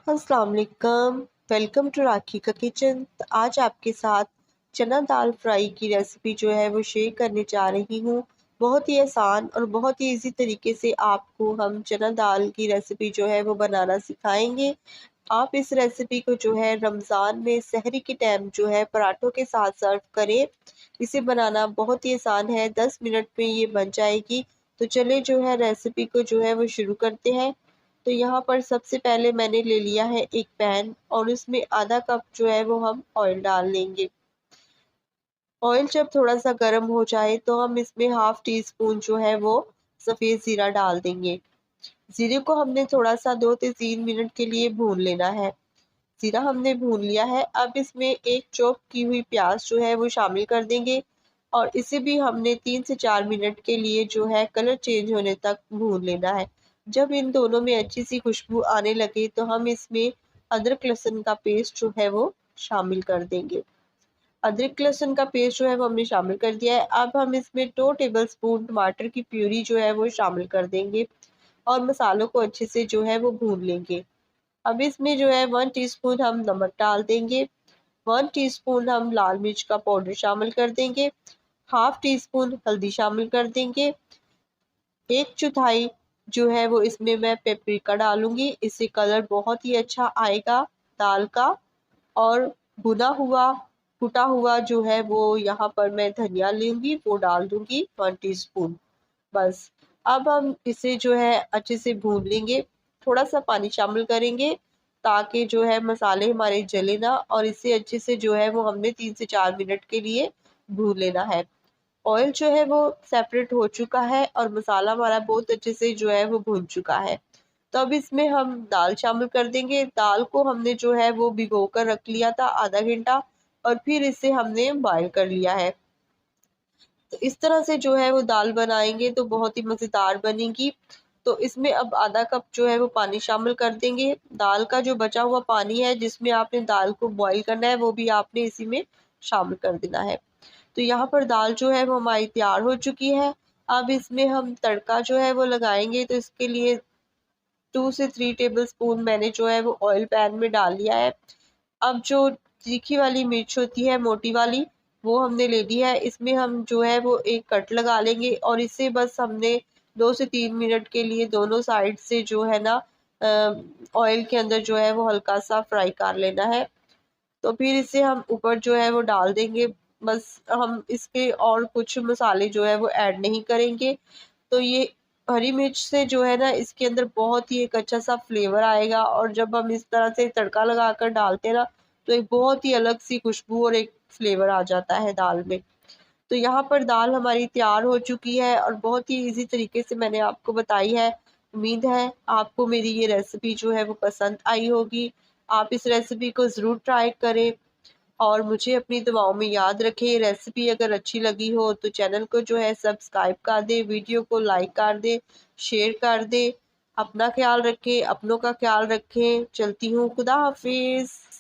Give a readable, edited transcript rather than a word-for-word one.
अस्सलाम वालेकुम। Welcome to राखी का किचन। तो आज आपके साथ चना दाल फ्राई की रेसिपी जो है वो शेयर करने जा रही हूँ। बहुत ही आसान और बहुत ही इजी तरीके से आपको हम चना दाल की रेसिपी जो है वो बनाना सिखाएंगे। आप इस रेसिपी को जो है रमज़ान में सहरी के टाइम जो है पराठों के साथ सर्व करें। इसे बनाना बहुत ही आसान है, 10 मिनट में ये बन जाएगी। तो चले जो है रेसिपी को जो है वो शुरू करते हैं। तो यहाँ पर सबसे पहले मैंने ले लिया है एक पैन और उसमें आधा कप जो है वो हम ऑयल डाल लेंगे। ऑयल जब थोड़ा सा गर्म हो जाए तो हम इसमें हाफ टी स्पून जो है वो सफ़ेद ज़ीरा डाल देंगे। ज़ीरे को हमने थोड़ा सा 2 से 3 मिनट के लिए भून लेना है। ज़ीरा हमने भून लिया है। अब इसमें एक चॉप की हुई प्याज जो है वो शामिल कर देंगे और इसे भी हमने 3 से 4 मिनट के लिए जो है कलर चेंज होने तक भून लेना है। जब इन दोनों में अच्छी सी खुशबू आने लगे तो हम इसमें अदरक लहसुन का पेस्ट जो है वो शामिल कर देंगे। अदरक लहसुन का पेस्ट जो है वो हमने शामिल कर दिया है। अब हम इसमें 2 टेबलस्पून टमाटर की प्यूरी जो है वो शामिल कर देंगे और मसालों को अच्छे से जो है वो भून लेंगे। अब इसमें जो है 1 टीस्पून हम नमक डाल देंगे, 1 टीस्पून हम लाल मिर्च का पाउडर शामिल कर देंगे, हाफ टी स्पून हल्दी शामिल कर देंगे, 1/4 जो है वो इसमें मैं पेपरिका डालूंगी। इससे कलर बहुत ही अच्छा आएगा दाल का। और भुना हुआ कुटा हुआ जो है वो यहाँ पर मैं धनिया लूंगी, वो डाल दूंगी 1 टीस्पून। बस अब हम इसे जो है अच्छे से भून लेंगे। थोड़ा सा पानी शामिल करेंगे ताकि जो है मसाले हमारे जले ना, और इसे अच्छे से जो है वो हमने 3 से 4 मिनट के लिए भून लेना है। ऑयल जो है वो सेपरेट हो चुका है और मसाला हमारा बहुत अच्छे से जो है वो भून चुका है। तो अब इसमें हम दाल शामिल कर देंगे। दाल को हमने जो है वो भिगो कर रख लिया था आधा घंटा और फिर इसे हमने बॉयल कर लिया है। तो इस तरह से जो है वो दाल बनाएंगे तो बहुत ही मज़ेदार बनेगी। तो इसमें अब आधा कप जो है वो पानी शामिल कर देंगे। दाल का जो बचा हुआ पानी है जिसमें आपने दाल को बॉईल करना है वो भी आपने इसी में शामिल कर देना है। तो यहाँ पर दाल जो है वो हमारी तैयार हो चुकी है। अब इसमें हम तड़का जो है वो लगाएंगे। तो इसके लिए 2 से 3 टेबलस्पून मैंने जो है वो ऑयल पैन में डाल लिया है। अब जो तीखी वाली मिर्च होती है मोटी वाली, वो हमने ले ली है। इसमें हम जो है वो एक कट लगा लेंगे और इसे बस हमने 2 से 3 मिनट के लिए दोनों साइड से जो है ना ऑयल के अंदर जो है वो हल्का सा फ्राई कर लेना है। तो फिर इसे हम ऊपर जो है वो डाल देंगे। बस हम इसके और कुछ मसाले जो है वो ऐड नहीं करेंगे। तो ये हरी मिर्च से जो है ना इसके अंदर बहुत ही एक अच्छा सा फ्लेवर आएगा, और जब हम इस तरह से तड़का लगाकर डालते हैं ना तो एक बहुत ही अलग सी खुशबू और एक फ्लेवर आ जाता है दाल में। तो यहाँ पर दाल हमारी तैयार हो चुकी है और बहुत ही इजी तरीके से मैंने आपको बताई है। उम्मीद है आपको मेरी ये रेसिपी जो है वो पसंद आई होगी। आप इस रेसिपी को ज़रूर ट्राई करें और मुझे अपनी दुआओं में याद रखें। रेसिपी अगर अच्छी लगी हो तो चैनल को जो है सब्सक्राइब कर दें, वीडियो को लाइक कर दें, शेयर कर दें। अपना ख्याल रखें, अपनों का ख्याल रखें। चलती हूँ, खुदा हाफिज़।